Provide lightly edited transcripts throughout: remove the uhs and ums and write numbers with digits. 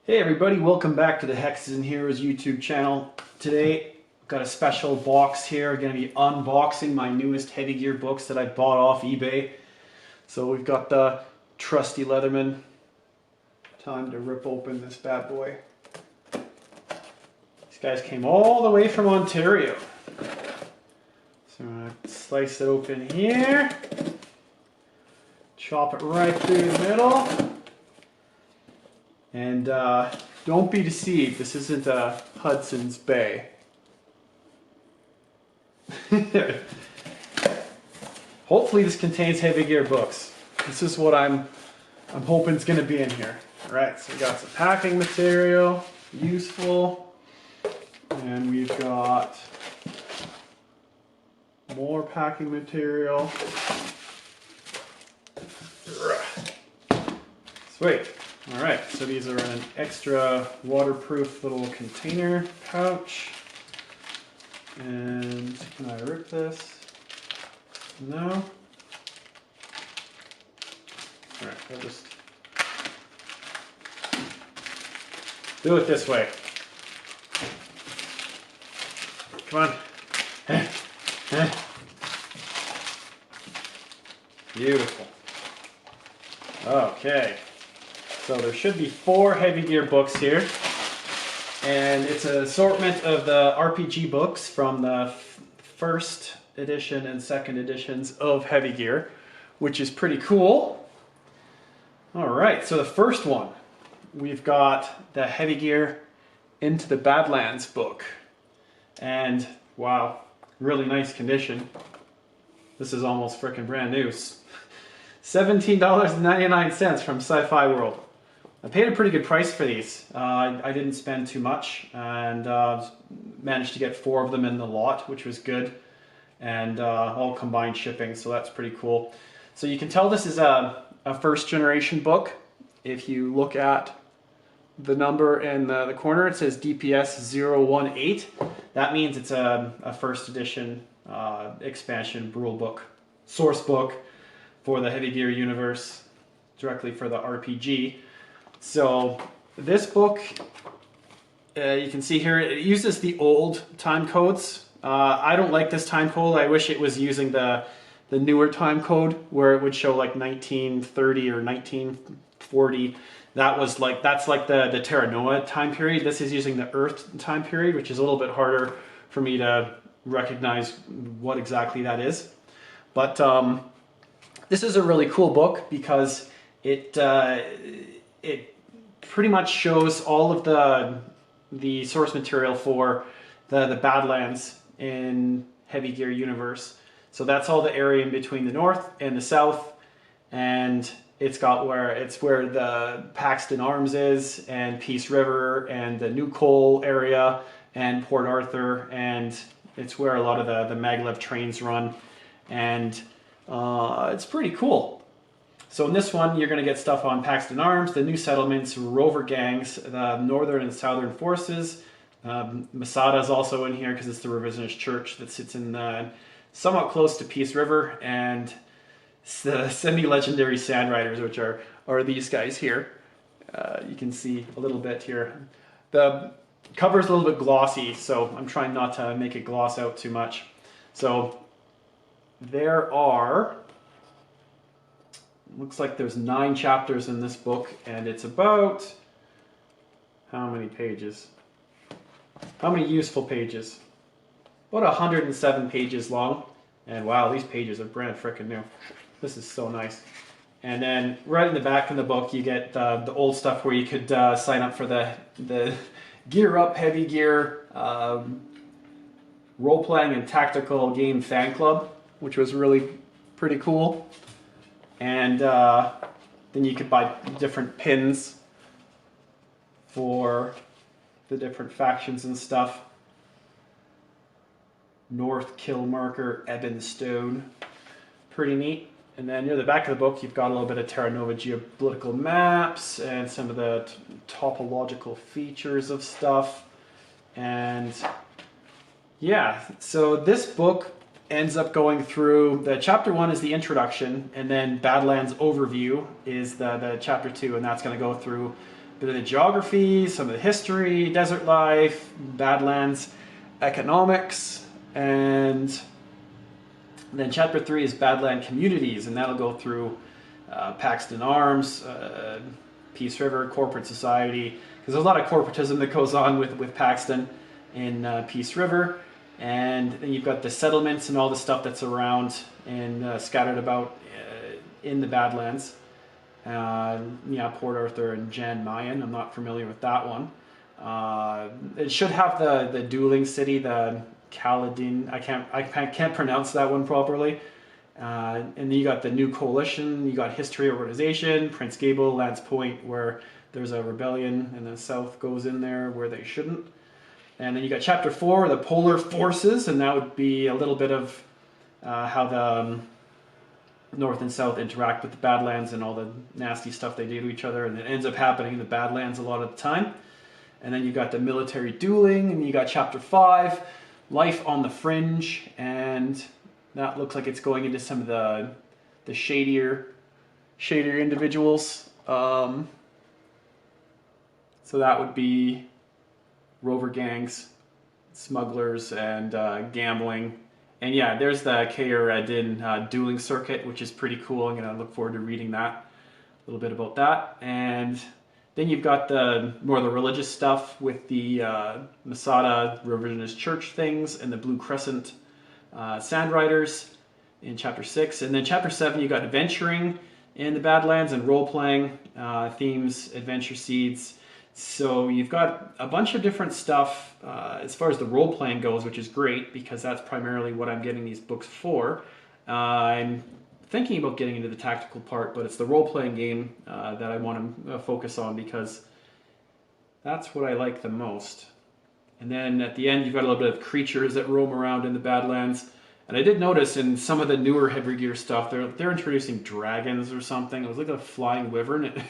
Hey everybody, welcome back to the Hexes and Heroes YouTube channel. Today, I've got a special box here. I'm going to be unboxing my newest HeavyGear books that I bought off eBay. So we've got the trusty Leatherman. Time to rip open this bad boy. These guys came all the way from Ontario. So I'm going to slice it open here. Chop it right through the middle. And don't be deceived, this isn't Hudson's Bay. Hopefully this contains HeavyGear books. This is what I'm hoping is going to be in here. Alright, so we got some packing material, useful. And we've got more packing material. Sweet. Alright, so these are in an extra waterproof little container pouch. And can I rip this? No? Alright, I'll just do it this way. Come on. Beautiful. Okay. So there should be 4 HeavyGear books here, and it's an assortment of the RPG books from the first edition and second editions of HeavyGear, which is pretty cool. Alright, so the first one, we've got the HeavyGear Into the Badlands book, and wow, really nice condition. This is almost freaking brand new. $17.99 from Sci-Fi World. I paid a pretty good price for these. I didn't spend too much and managed to get 4 of them in the lot, which was good. And all combined shipping, so that's pretty cool. So you can tell this is a first generation book. If you look at the number in the corner, it says DPS 018. That means it's a first edition expansion rule book, source book for the HeavyGear universe, directly for the RPG. So this book, you can see here, it uses the old time codes. I don't like this time code. I wish it was using the newer time code where it would show like 1930 or 1940. That's like the Terra Nova time period. This is using the Earth time period, which is a little bit harder for me to recognize what exactly that is. But this is a really cool book because it pretty much shows all of the source material for the Badlands in HeavyGear universe. So that's all the area in between the north and the south, and it's got where the Paxton Arms is, and Peace River, and the New Coal area, and Port Arthur, and it's where a lot of the maglev trains run, and it's pretty cool. So in this one, you're going to get stuff on Paxton Arms, the new settlements, rover gangs, the northern and southern forces. Masada is also in here because it's the revisionist church that sits in somewhat close to Peace River, and the semi-legendary Sand Riders, which are these guys here. You can see a little bit here. The cover is a little bit glossy, so I'm trying not to make it gloss out too much. So there are... looks like there's 9 chapters in this book, and it's about how many pages? How many useful pages? About 107 pages long. And wow, these pages are brand frickin' new. This is so nice. And then right in the back of the book, you get the old stuff where you could sign up for the Gear Up HeavyGear role-playing and tactical game fan club, which was really pretty cool. And then you could buy different pins for the different factions and stuff. North Kill Marker, Ebon Stone. Pretty neat. And then near the back of the book, you've got a little bit of Terra Nova geopolitical maps and some of the topological features of stuff. And yeah, so this book ends up going through, the chapter 1 is the introduction, and then Badlands Overview is the chapter 2, and that's going to go through bit of the geography, some of the history, desert life, badlands, economics, and then chapter 3 is badland communities, and that'll go through Paxton Arms, Peace River, corporate society, because there's a lot of corporatism that goes on with Paxton in Peace River. And then you've got the settlements and all the stuff that's around and scattered about in the Badlands. Yeah, Port Arthur and Jan Mayen. I'm not familiar with that one. It should have the dueling city, the Kaladin. I can't pronounce that one properly. And then you got the New Coalition. You got History Organization, Prince Gable, Lance Point, where there's a rebellion, and the South goes in there where they shouldn't. And then you got chapter 4, the Polar Forces, and that would be a little bit of how the North and South interact with the Badlands and all the nasty stuff they do to each other, and it ends up happening in the Badlands a lot of the time. And then you got the military dueling, and you got chapter 5, Life on the Fringe, and that looks like it's going into some of the shadier individuals. So that would be rover gangs, smugglers, and gambling. And yeah, there's the Kayer Din dueling circuit, which is pretty cool. I'm going to look forward to reading that, a little bit about that. And then you've got more of the religious stuff with the Masada Revisionist Church things and the Blue Crescent Sand Riders in chapter 6. And then chapter 7, you got adventuring in the Badlands and role-playing themes, adventure seeds. So you've got a bunch of different stuff as far as the role-playing goes, which is great because that's primarily what I'm getting these books for. I'm thinking about getting into the tactical part, but it's the role-playing game that I want to focus on because that's what I like the most. And then at the end, you've got a little bit of creatures that roam around in the Badlands. And I did notice in some of the newer HeavyGear stuff, they're introducing dragons or something. It was like a flying wyvern.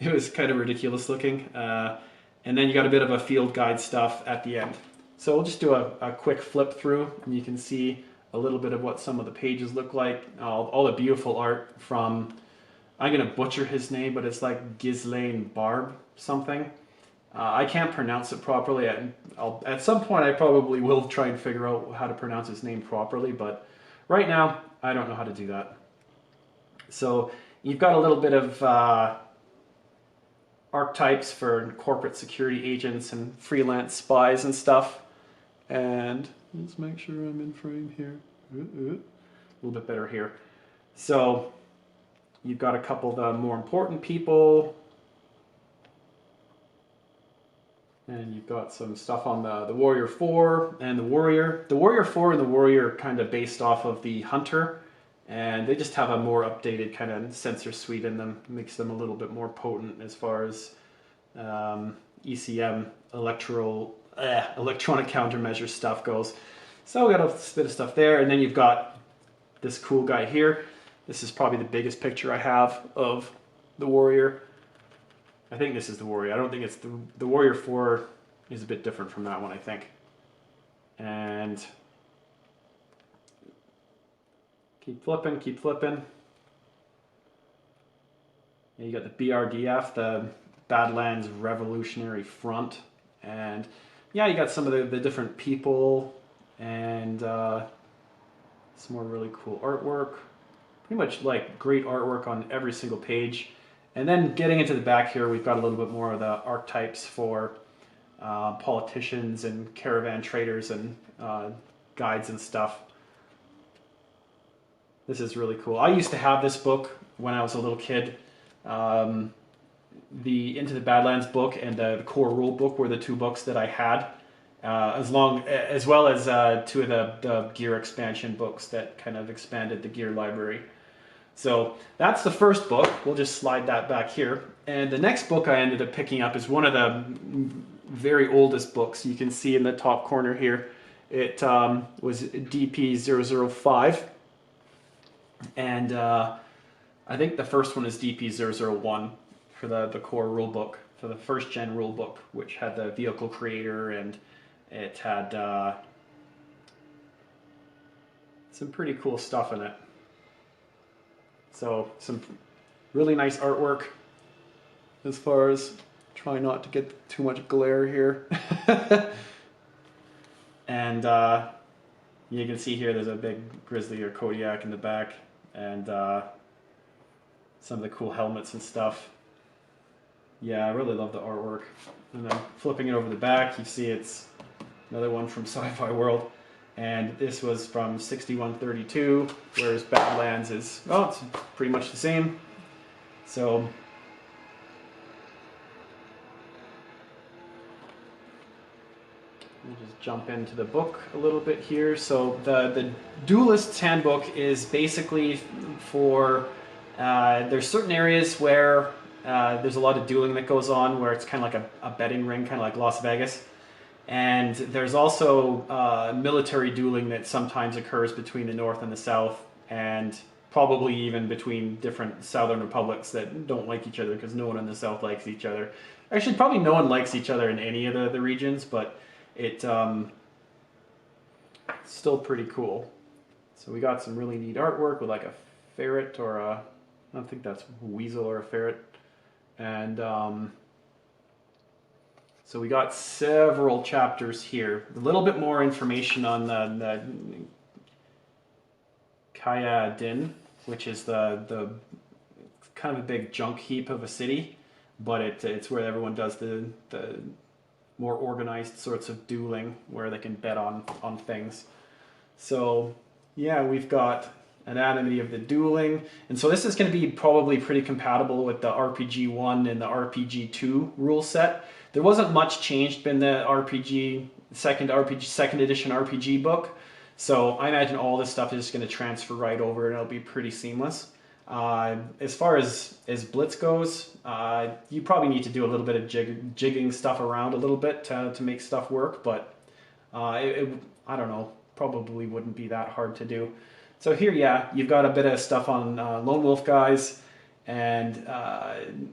It was kind of ridiculous looking. And then you got a bit of a field guide stuff at the end. So we'll just do a quick flip through, and you can see a little bit of what some of the pages look like. All the beautiful art from, I'm going to butcher his name, but it's like Ghislaine Barb something. I can't pronounce it properly. At some point I probably will try and figure out how to pronounce his name properly, but right now I don't know how to do that. So you've got a little bit of archetypes for corporate security agents and freelance spies and stuff. And let's make sure I'm in frame here. A little bit better here. So you've got a couple of the more important people. And you've got some stuff on the Warrior 4 and the Warrior. The Warrior 4 and the Warrior are kind of based off of the Hunter. And they just have a more updated kind of sensor suite in them. Makes them a little bit more potent as far as ECM, electronic countermeasure stuff goes. So we got a bit of stuff there. And then you've got this cool guy here. This is probably the biggest picture I have of the Warrior. I think this is the Warrior. I don't think it's the Warrior 4 is a bit different from that one, I think. And keep flipping, keep flipping. And you got the BRDF, the Badlands Revolutionary Front. And yeah, you got some of the different people and some more really cool artwork. Pretty much like great artwork on every single page. And then getting into the back here, we've got a little bit more of the archetypes for politicians and caravan traders and guides and stuff. This is really cool. I used to have this book when I was a little kid. The Into the Badlands book and the Core Rule book were the two books that I had, as well as two of the gear expansion books that kind of expanded the gear library. So that's the first book. We'll just slide that back here. And the next book I ended up picking up is one of the very oldest books. You can see in the top corner here, it was DP005. And I think the first one is DP001 for the core rule book, for the first gen rule book, which had the vehicle creator, and it had some pretty cool stuff in it. So some really nice artwork. as far as trying not to get too much glare here. And you can see here there's a big grizzly or Kodiak in the back, and some of the cool helmets and stuff. Yeah, I really love the artwork. And then flipping it over the back, you see it's another one from Sci-Fi World. And this was from 6132, whereas Badlands is, oh, it's pretty much the same. So we'll just jump into the book a little bit here. So the Duelist's handbook is basically for, there's certain areas where there's a lot of dueling that goes on, where it's kind of like a betting ring, kind of like Las Vegas. And there's also military dueling that sometimes occurs between the North and the South, and probably even between different southern republics that don't like each other, because no one in the South likes each other. Actually, probably no one likes each other in any of the regions, but it's still pretty cool. So we got some really neat artwork with like a ferret or a, I don't think that's a weasel or a ferret. And so we got several chapters here. A little bit more information on the Kaya Din, which is the kind of a big junk heap of a city, but it's where everyone does the more organized sorts of dueling, where they can bet on things. So yeah, we've got anatomy of the dueling, and so this is going to be probably pretty compatible with the RPG 1 and the RPG 2 rule set. There wasn't much changed in the second edition RPG book, so I imagine all this stuff is just going to transfer right over and it'll be pretty seamless. As far as Blitz goes, you probably need to do a little bit of jigging stuff around a little bit to make stuff work, but I don't know, probably wouldn't be that hard to do. So here, yeah, you've got a bit of stuff on Lone Wolf guys, and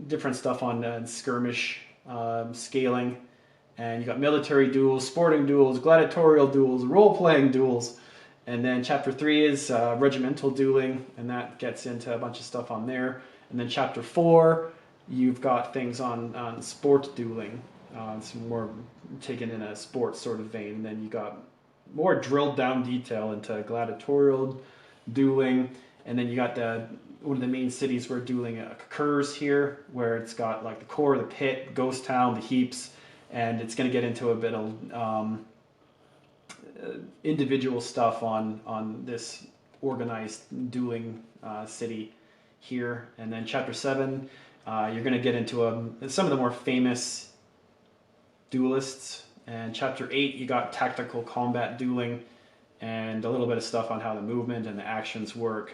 different stuff on skirmish scaling, and you got military duels, sporting duels, gladiatorial duels, role-playing duels, and then chapter 3 is regimental dueling, and that gets into a bunch of stuff on there. And then chapter 4, you've got things on sport dueling, some more taken in a sports sort of vein. And then you got more drilled down detail into gladiatorial dueling, and then you got one of the main cities where dueling occurs here, where it's got like the core, the pit, ghost town, the heaps, and it's going to get into a bit of individual stuff on this organized dueling city here. And then chapter 7, you're going to get into some of the more famous duelists. And chapter 8, you got tactical combat dueling, and a little bit of stuff on how the movement and the actions work,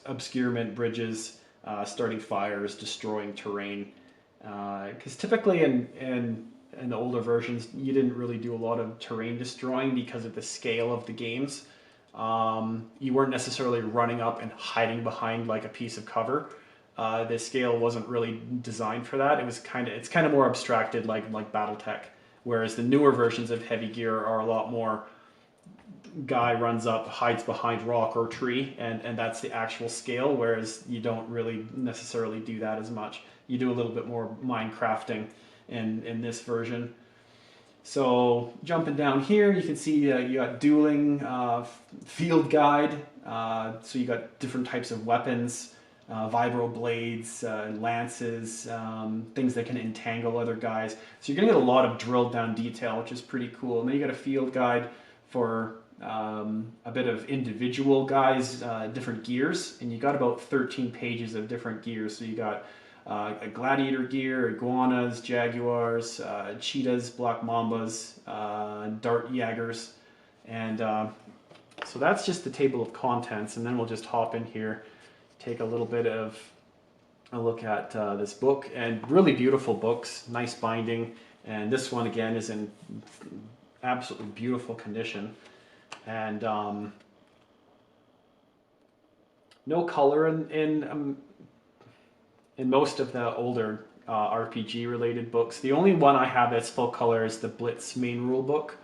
obscurement, bridges, starting fires, destroying terrain. Because typically in the older versions, you didn't really do a lot of terrain destroying because of the scale of the games. You weren't necessarily running up and hiding behind like a piece of cover. The scale wasn't really designed for that. It's kind of more abstracted like Battletech, whereas the newer versions of HeavyGear are a lot more guy runs up, hides behind rock or tree, and that's the actual scale, whereas you don't really necessarily do that as much. You do a little bit more Minecrafting in this version. So jumping down here, you can see you got dueling field guide. So you got different types of weapons, vibro blades, lances, things that can entangle other guys. So you're gonna get a lot of drilled down detail, which is pretty cool. And then you got a field guide for a bit of individual guys, different gears, and you got about 13 pages of different gears. So you got a gladiator gear, iguanas, jaguars, cheetahs, black mambas, dart yagers, and so that's just the table of contents. And then we'll just hop in here, take a little bit of a look at this book, and really beautiful books, nice binding, and this one again is in absolutely beautiful condition. And no color in most of the older RPG related books. The only one I have that's full color is the Blitz main rule book,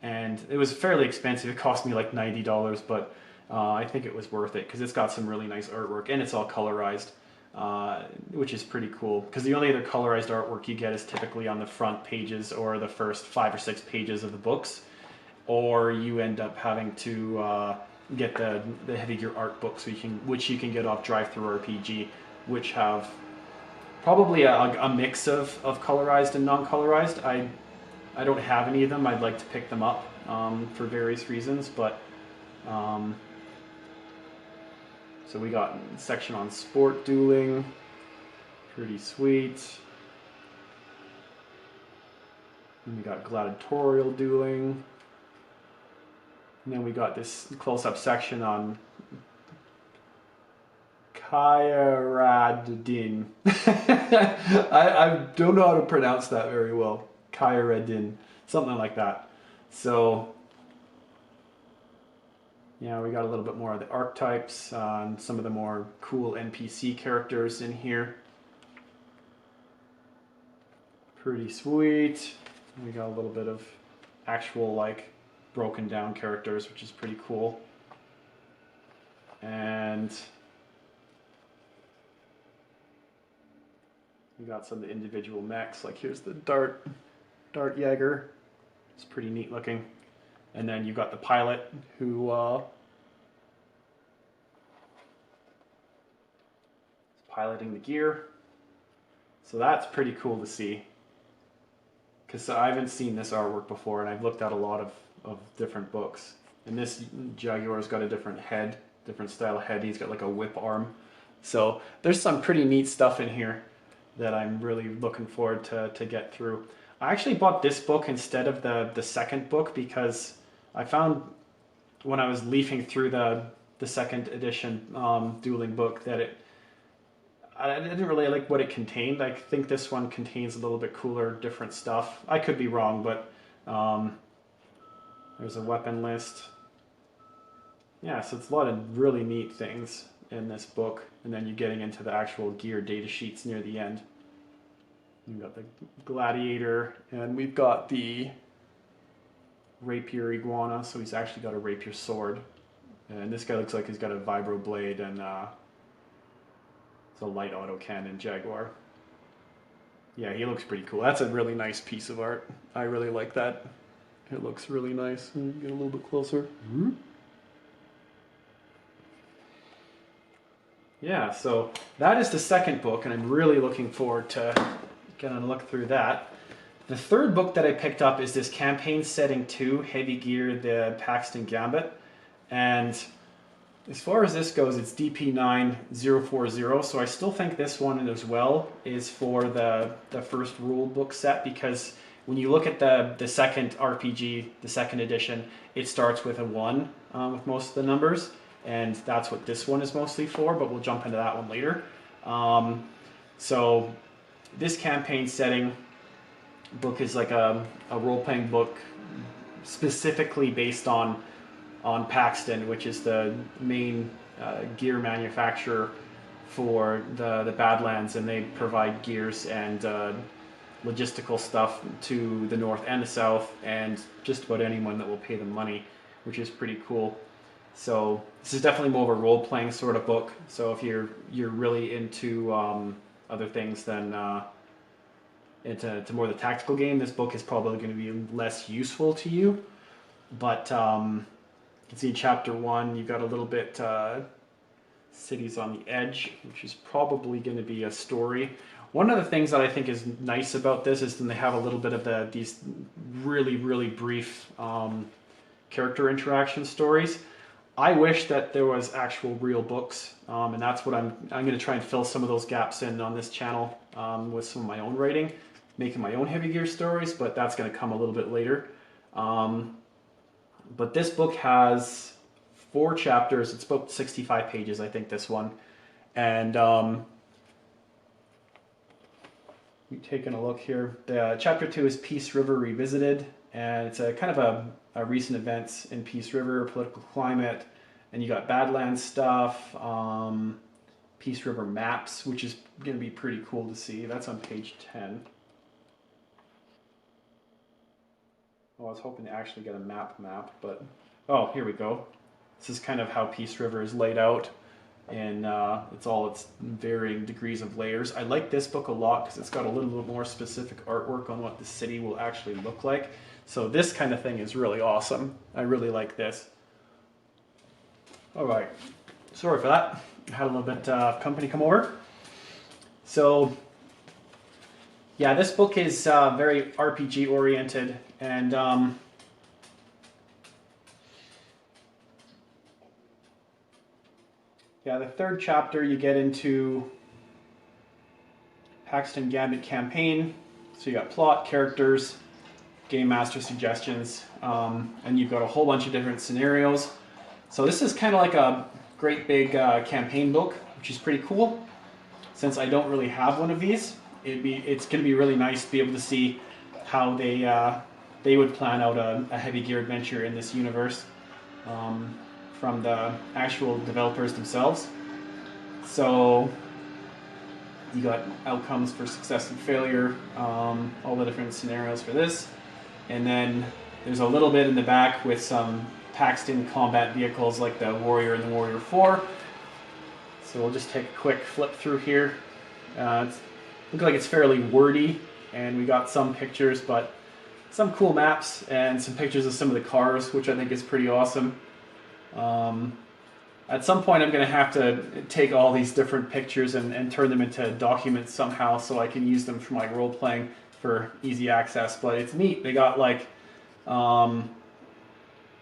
and it was fairly expensive. It cost me like $90, but I think it was worth it because it's got some really nice artwork and it's all colorized. which is pretty cool. Because the only other colorized artwork you get is typically on the front pages or the first 5 or 6 pages of the books, or you end up having to get the HeavyGear art books, which you can get off DriveThruRPG, which have probably a mix of colorized and non-colorized. I don't have any of them. I'd like to pick them up for various reasons, but so we got a section on sport dueling, pretty sweet. And we got gladiatorial dueling. And then we got this close-up section on Kairadin. I don't know how to pronounce that very well. Kairadin, something like that. So yeah, we got a little bit more of the archetypes and some of the more cool NPC characters in here. Pretty sweet. We got a little bit of actual like broken down characters, which is pretty cool. And we got some of the individual mechs, like here's the Dart Jaeger. It's pretty neat looking. And then you got the pilot who is piloting the gear. So that's pretty cool to see. Because I haven't seen this artwork before, and I've looked at a lot of different books. And this Jaguar's got a different head, different style of head. He's got like a whip arm. So there's some pretty neat stuff in here that I'm really looking forward to get through. I actually bought this book instead of the second book because I found when I was leafing through the second edition dueling book that I didn't really like what it contained. I think this one contains a little bit cooler, different stuff. I could be wrong, but there's a weapon list. Yeah, so it's a lot of really neat things in this book, and then you're getting into the actual gear data sheets near the end. We've got the gladiator, and we've got the rapier iguana, so he's actually got a rapier sword. And this guy looks like he's got a vibro blade and it's a light autocannon Jaguar. Yeah, he looks pretty cool. That's a really nice piece of art. I really like that. It looks really nice. Get a little bit closer. Mm-hmm. Yeah, so that is the second book, and I'm really looking forward to getting a look through that. The third book that I picked up is this Campaign Setting 2, HeavyGear, the Paxton Gambit. And as far as this goes, it's DP9040, so I still think this one as well is for the first rule book set, because when you look at the second RPG, the second edition, it starts with a 1 with most of the numbers, and that's what this one is mostly for, but we'll jump into that one later. So this campaign setting book is like a role-playing book specifically based on Paxton, which is the main gear manufacturer for the Badlands, and they provide gears and logistical stuff to the north and the south, and just about anyone that will pay them money, which is pretty cool. So this is definitely more of a role-playing sort of book. So if you're really into other things than into more the tactical game, this book is probably going to be less useful to you. But you can see in chapter 1, you've got a little bit Cities on the Edge, which is probably going to be a story. One of the things that I think is nice about this is that they have a little bit of these really, really brief character interaction stories. I wish that there was actual real books, and that's what I'm going to try and fill some of those gaps in on this channel with some of my own writing, making my own HeavyGear stories, but that's going to come a little bit later. But this book has 4 chapters. It's about 65 pages, I think, this one. And we've taken a look here. The chapter 2 is Peace River Revisited, and it's a kind of a recent events in Peace River, political climate, and you got Badlands stuff, Peace River maps, which is going to be pretty cool to see. That's on page 10. Oh, I was hoping to actually get a map, but oh, here we go. This is kind of how Peace River is laid out. and it's all its varying degrees of layers. I like this book a lot because it's got a little bit more specific artwork on what the city will actually look like. So this kind of thing is really awesome. I really like this. All right, sorry for that. I had a little bit of company come over. So yeah, this book is very RPG oriented, and yeah, the third chapter you get into Paxton Gambit campaign. So you got plot, characters, game master suggestions, and you've got a whole bunch of different scenarios. So this is kind of like a great big campaign book, which is pretty cool. Since I don't really have one of these, it's going to be really nice to be able to see how they would plan out a heavy gear adventure in this universe from the actual developers themselves. So you got outcomes for success and failure, all the different scenarios for this. And then there's a little bit in the back with some Paxton combat vehicles like the Warrior and the Warrior 4. So we'll just take a quick flip through here. Looks like it's fairly wordy, and we got some pictures, but some cool maps and some pictures of some of the cars, which I think is pretty awesome. At some point I'm going to have to take all these different pictures and turn them into documents somehow so I can use them for my role playing for easy access, but it's neat. They got like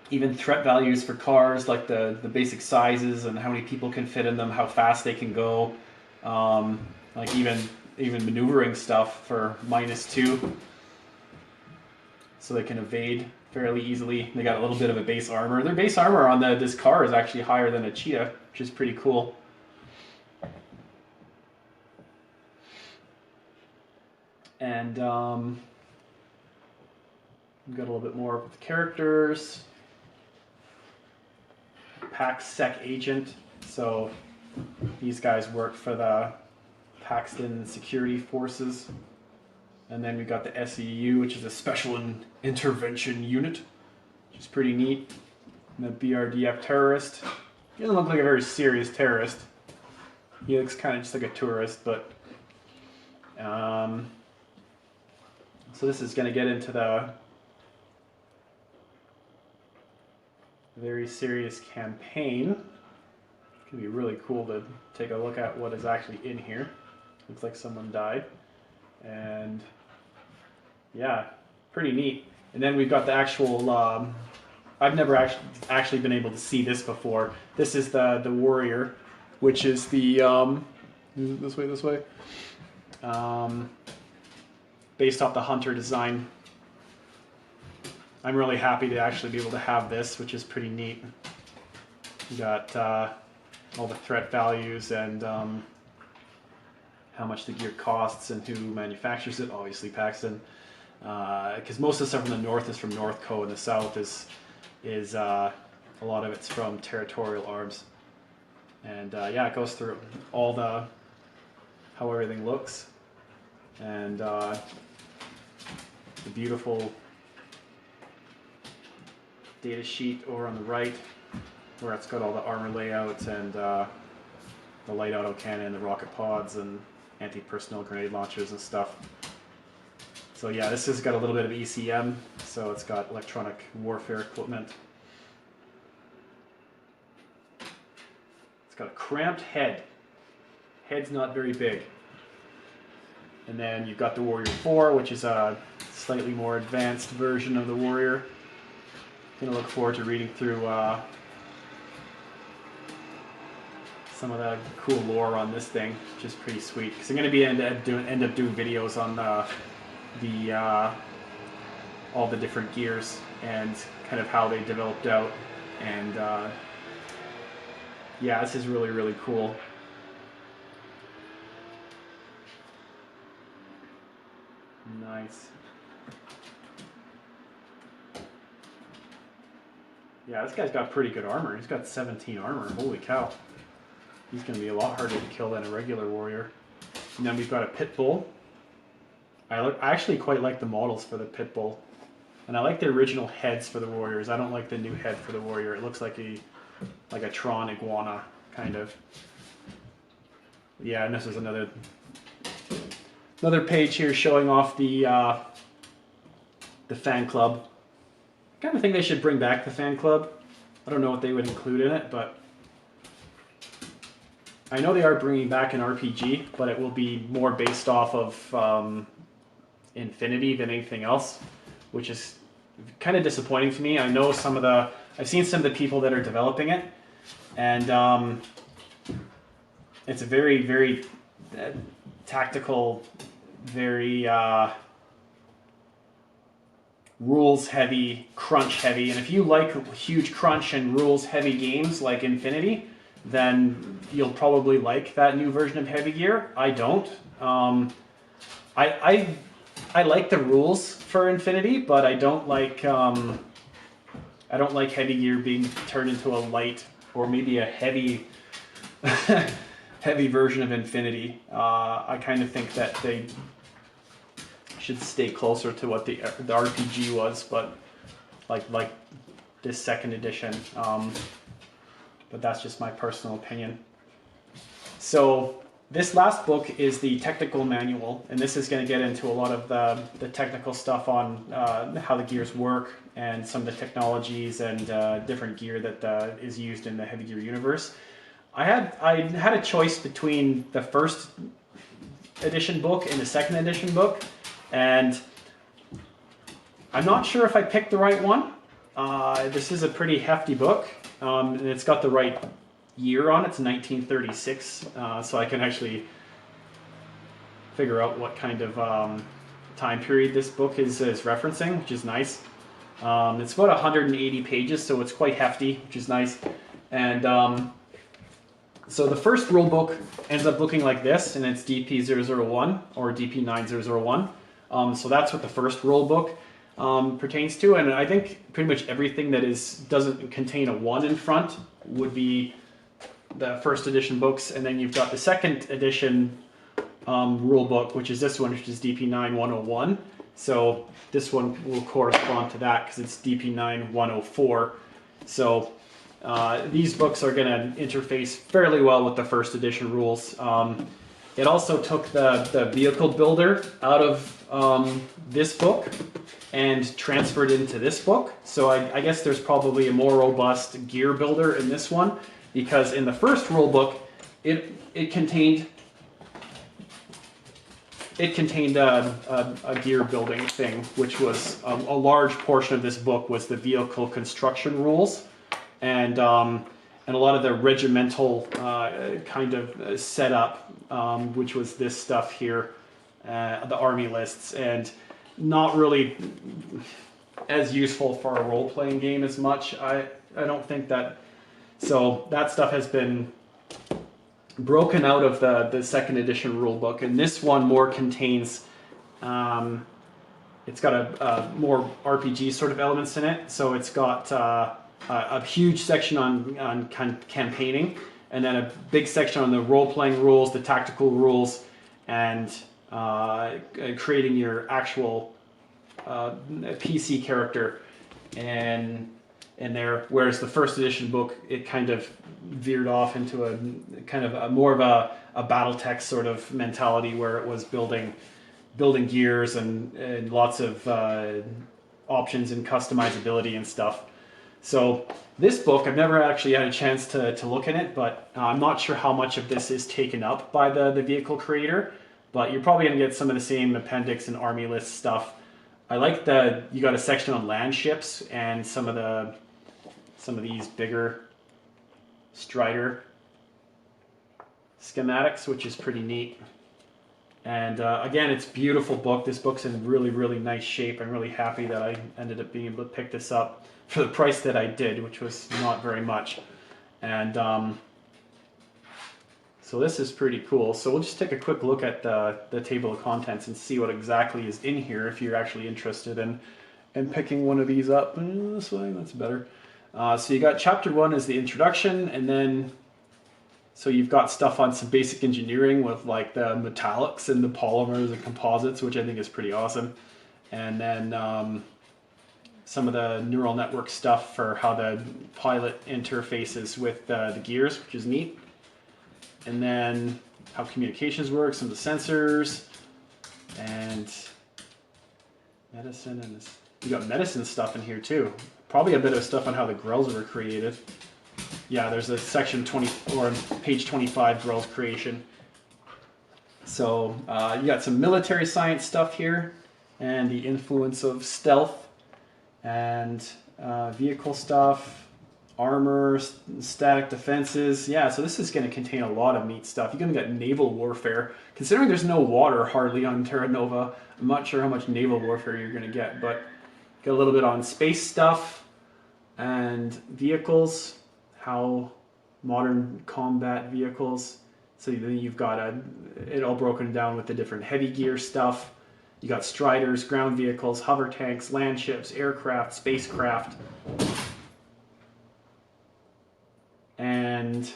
even threat values for cars, like the basic sizes and how many people can fit in them, how fast they can go, like even maneuvering stuff for -2, so they can evade fairly easily. They got a little bit of a base armor. Their base armor on this car is actually higher than a Cheetah, which is pretty cool. And we've got a little bit more with the characters. Paxsec agent. So these guys work for the Paxton security forces. And then we got the SEU, which is a special intervention unit, which is pretty neat. And the BRDF terrorist. He doesn't look like a very serious terrorist. He looks kind of just like a tourist, but so this is going to get into the very serious campaign. It's going to be really cool to take a look at what is actually in here. Looks like someone died. And yeah, pretty neat. And then we've got the actual, I've never actually been able to see this before. This is the Warrior, which is the, this way. Based off the Hunter design. I'm really happy to actually be able to have this, which is pretty neat. You got all the threat values and how much the gear costs and who manufactures it. Obviously Paxton, because most of the stuff from the north is from Northco, and the south is a lot of it's from Territorial Arms. And yeah, it goes through all how everything looks, and the beautiful data sheet over on the right, where it's got all the armor layouts and the light autocannon, the rocket pods, and anti-personnel grenade launchers and stuff. So yeah, this has got a little bit of ECM, so it's got electronic warfare equipment. It's got a cramped head. Head's not very big. And then you've got the Warrior 4, which is a slightly more advanced version of the Warrior. Gonna look forward to reading through some of the cool lore on this thing, which is pretty sweet. Because I'm gonna be end up doing videos on all the different gears and kind of how they developed out. And yeah, this is really, really cool. Nice. Yeah, this guy's got pretty good armor. He's got 17 armor. Holy cow. He's going to be a lot harder to kill than a regular warrior. And then we've got a pit bull. I actually quite like the models for the pit bull. And I like the original heads for the warriors. I don't like the new head for the warrior. It looks like a Tron iguana, kind of. Yeah, and this is another page here showing off the fan club. I kind of think they should bring back the fan club. I don't know what they would include in it, but I know they are bringing back an RPG, but it will be more based off of Infinity than anything else, which is kind of disappointing to me. I know I've seen some of the people that are developing it, and it's a very, very tactical, very rules heavy, crunch heavy. And if you like huge crunch and rules heavy games like Infinity, then you'll probably like that new version of HeavyGear. I don't. I like the rules for Infinity, but I don't like HeavyGear being turned into a light or maybe a heavy heavy version of Infinity. I kind of think that they should stay closer to what the RPG was, but like this second edition. But that's just my personal opinion. So this last book is the technical manual, and this is going to get into a lot of the technical stuff on how the gears work and some of the technologies and different gear that is used in the HeavyGear universe. I had a choice between the first edition book and the second edition book, and I'm not sure if I picked the right one. This is a pretty hefty book, and it's got the right year on it. It's 1936, so I can actually figure out what kind of time period this book is referencing, which is nice. It's about 180 pages, so it's quite hefty, which is nice. And so the first rule book ends up looking like this, and it's DP001 or DP9001. So that's what the first rule book pertains to, and I think pretty much everything that doesn't contain a 1 in front would be the first edition books. And then you've got the second edition rule book, which is this one, which is DP9101. So this one will correspond to that because it's DP9104. So these books are going to interface fairly well with the first edition rules. It also took the vehicle builder out of this book and transferred into this book. So I guess there's probably a more robust gear builder in this one, because in the first rule book, it contained a gear building thing, which was a large portion of this book was the vehicle construction rules, and a lot of the regimental kind of setup, which was this stuff here, the army lists, and not really as useful for a role-playing game as much. I don't think that. So that stuff has been broken out of the second edition rule book, and this one more contains. It's got a more RPG sort of elements in it. So it's got a huge section on campaigning, and then a big section on the role-playing rules, the tactical rules, and creating your actual PC character and in there. Whereas the first edition book, it kind of veered off into a kind of more of a Battletech sort of mentality, where it was building gears and lots of options and customizability and stuff. So this book, I've never actually had a chance to look in it, but I'm not sure how much of this is taken up by the vehicle creator, but you're probably going to get some of the same appendix and army list stuff. I like you got a section on land ships and some of these bigger Strider schematics, which is pretty neat. And again, it's a beautiful book. This book's in really, really nice shape. I'm really happy that I ended up being able to pick this up for the price that I did, which was not very much. And so this is pretty cool. So we'll just take a quick look at the table of contents and see what exactly is in here if you're actually interested in picking one of these up. This way, that's better. So you got chapter 1 is the introduction, and then so you've got stuff on some basic engineering with like the metallics and the polymers and composites, which I think is pretty awesome. And then some of the neural network stuff for how the pilot interfaces with the gears, which is neat. And then how communications work, some of the sensors, and medicine, and this, you got medicine stuff in here too. Probably a bit of stuff on how the grills were created. Yeah, there's a section 20 or page 25 grills creation. So you got some military science stuff here, and the influence of stealth, and vehicle stuff, armor, static defenses. Yeah, so this is going to contain a lot of neat stuff. You're going to get naval warfare. Considering there's no water hardly on Terra Nova, I'm not sure how much naval warfare you're going to get, but get a little bit on space stuff and vehicles, how modern combat vehicles. So then you've got it all broken down with the different heavy gear stuff. You got striders, ground vehicles, hover tanks, land ships, aircraft, spacecraft. And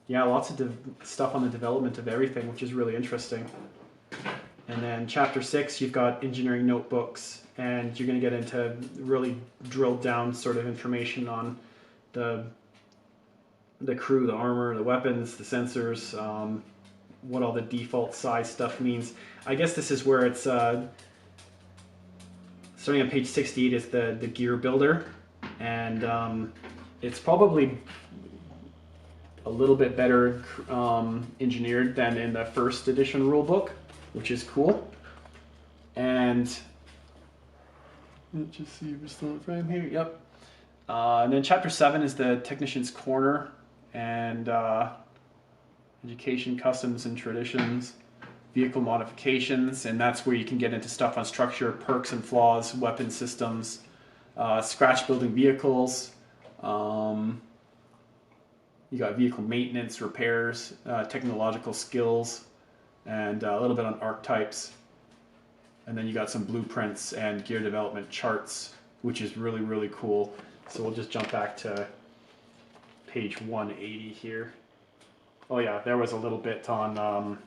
yeah, lots of stuff on the development of everything, which is really interesting. And then chapter 6, you've got engineering notebooks, and you're going to get into really drilled down sort of information on the crew, the armor, the weapons, the sensors, what all the default size stuff means. I guess this is where it's starting on page 68 is the gear builder, and it's probably a little bit better engineered than in the first edition rulebook, which is cool. And let's just see if we're still in frame here. Yep. And then chapter 7 is the Technician's Corner, and education, customs, and traditions, vehicle modifications, and that's where you can get into stuff on structure, perks and flaws, weapon systems, scratch building vehicles. You got vehicle maintenance, repairs, technological skills, and a little bit on archetypes. And then you got some blueprints and gear development charts, which is really, really cool. So we'll just jump back to page 180 here. Oh yeah, there was a little bit on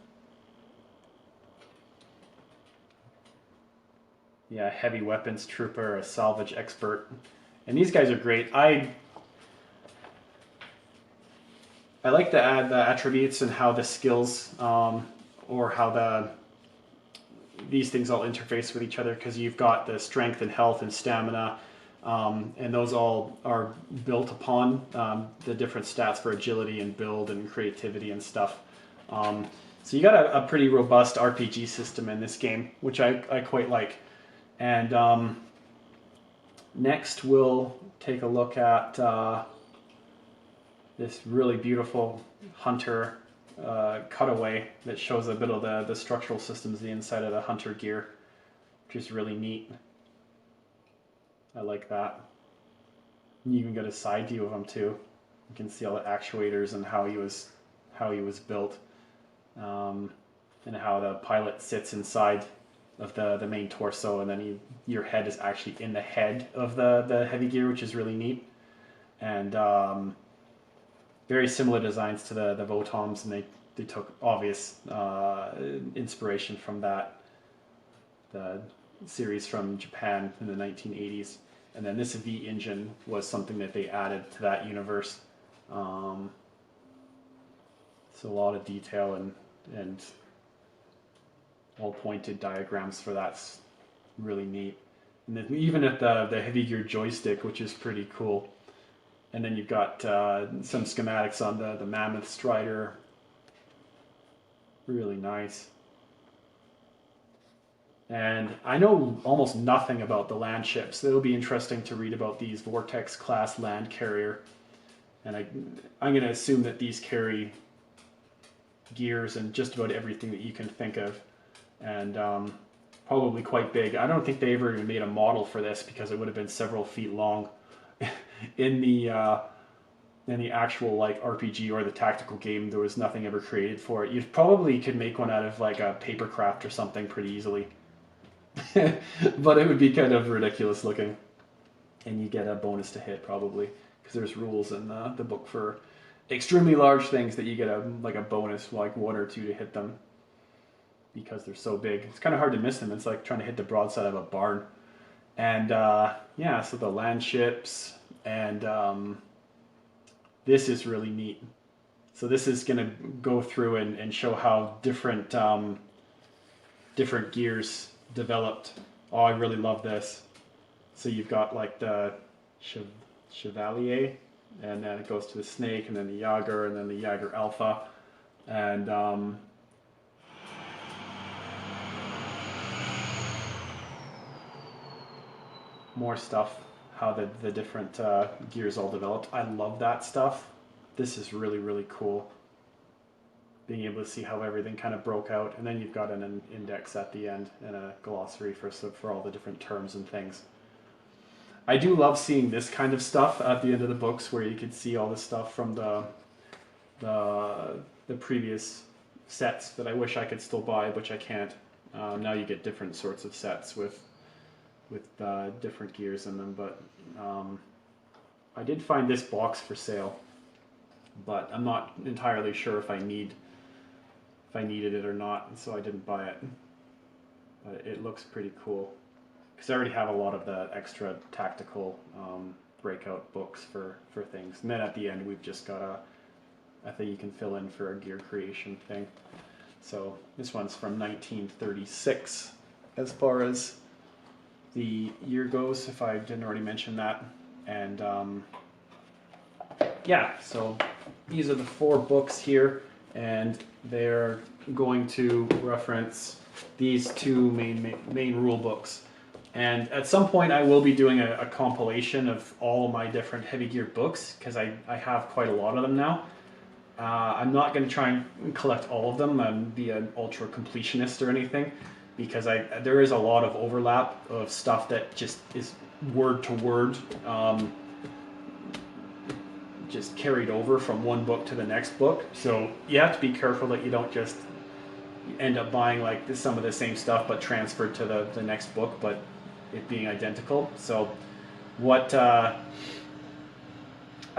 yeah, heavy weapons trooper, a salvage expert. And these guys are great. I like to add the attributes and how the skills or how these things all interface with each other, because you've got the strength and health and stamina, and those all are built upon the different stats for agility and build and creativity and stuff. So you got a pretty robust RPG system in this game, which I quite like. And next we'll take a look at this really beautiful hunter cutaway that shows a bit of the structural systems, the inside of the hunter gear, which is really neat. I like that. You can get a side view of him too. You can see all the actuators and how he was built, and how the pilot sits inside of the main torso, and then your head is actually in the head of the heavy gear, which is really neat. And very similar designs to the Votoms, and they took obvious inspiration from the series from Japan in the 1980s. And then this V engine was something that they added to that universe. So a lot of detail and all pointed diagrams for that's really neat. And then even at the heavy gear joystick, which is pretty cool. And then you've got some schematics on the Mammoth Strider. Really nice. And I know almost nothing about the land ships. It'll be interesting to read about these Vortex class land carrier. And I'm going to assume that these carry gears and just about everything that you can think of. And probably quite big. I don't think they ever even made a model for this, because it would have been several feet long. In the actual like RPG or the tactical game, there was nothing ever created for it. You probably could make one out of like a papercraft or something pretty easily. But it would be kind of ridiculous looking. And you get a bonus to hit probably, because there's rules in the book for extremely large things that you get a bonus, like 1 or 2 to hit them, because they're so big. It's kind of hard to miss them. It's like trying to hit the broadside of a barn. And yeah, so the land ships, and this is really neat. So this is going to go through and show how different different gears developed. Oh, I really love this. So you've got like the Chevalier, and then it goes to the Snake, and then the Jaeger, and then the Jaeger Alpha, and more stuff, how the different gears all developed. I love that stuff. This is really, really cool. Being able to see how everything kind of broke out, and then you've got an index at the end and a glossary for all the different terms and things. I do love seeing this kind of stuff at the end of the books, where you could see all the stuff from the previous sets that I wish I could still buy, which I can't. Now you get different sorts of sets with different gears in them, but I did find this box for sale, but I'm not entirely sure if I needed it or not, so I didn't buy it. But it looks pretty cool, because I already have a lot of the extra tactical breakout books for things. And then at the end we've just got a thing you can fill in for a gear creation thing. So this one's from 1936 as far as the year goes, if I didn't already mention that. And yeah, so these are the 4 books here, and they're going to reference these 2 main rule books. And at some point I will be doing a compilation of all of my different heavy gear books, because I have quite a lot of them now. I'm not going to try and collect all of them and be an ultra completionist or anything, because there is a lot of overlap of stuff that just is word to word, just carried over from one book to the next book. So you have to be careful that you don't just end up buying like some of the same stuff but transferred to the next book, but it being identical. So what I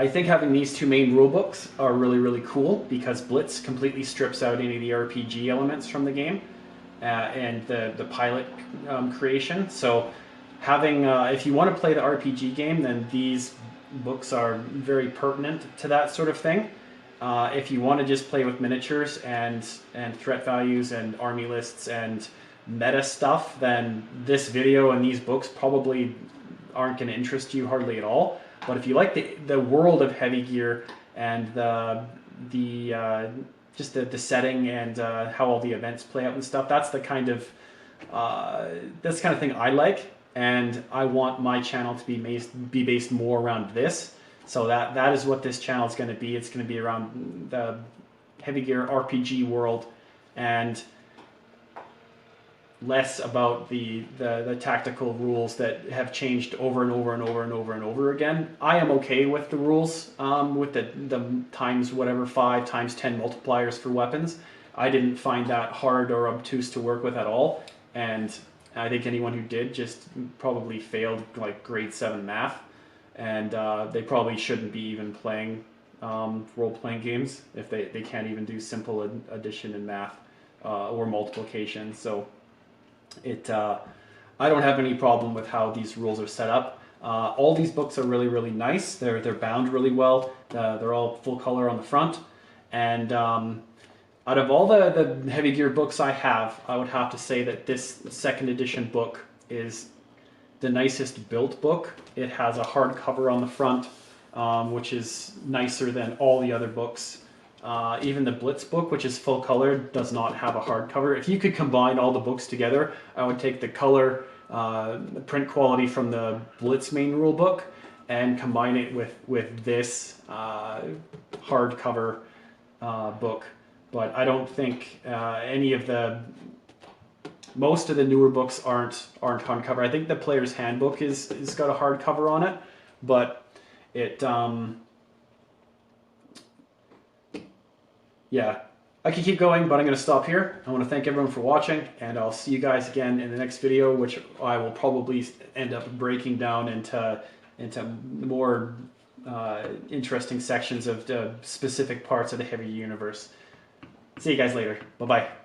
think having these 2 main rule books are really, really cool, because Blitz completely strips out any of the RPG elements from the game and the pilot creation. So having, if you want to play the RPG game, then these books are very pertinent to that sort of thing. If you want to just play with miniatures and threat values and army lists and meta stuff, then this video and these books probably aren't going to interest you hardly at all. But if you like the world of heavy gear and just the setting and how all the events play out and stuff, that's the kind of thing I like, and I want my channel to be based more around this. So that is what this channel is going to be. It's going to be around the heavy gear RPG world, and less about the tactical rules that have changed over and over and over and over and over again. I am okay with the rules, with the times whatever 5 times 10 multipliers for weapons. I didn't find that hard or obtuse to work with at all, and I think anyone who did just probably failed like grade 7 math, and they probably shouldn't be even playing role-playing games if they can't even do simple addition in math or multiplication. So I don't have any problem with how these rules are set up. All these books are really, really nice. They're bound really well. They're all full color on the front. And out of all the heavy gear books I have, I would have to say that this 2nd edition book is the nicest built book. It has a hardcover on the front, which is nicer than all the other books. Even the Blitz book, which is full color, does not have a hardcover. If you could combine all the books together, I would take the color, the print quality from the Blitz main rule book and combine it with this hardcover book. But I don't think most of the newer books aren't hardcover. I think the Player's Handbook is got a hardcover on it, but it yeah, I could keep going, but I'm going to stop here. I want to thank everyone for watching, and I'll see you guys again in the next video, which I will probably end up breaking down into more interesting sections of the specific parts of the heavy universe. See you guys later. Bye-bye.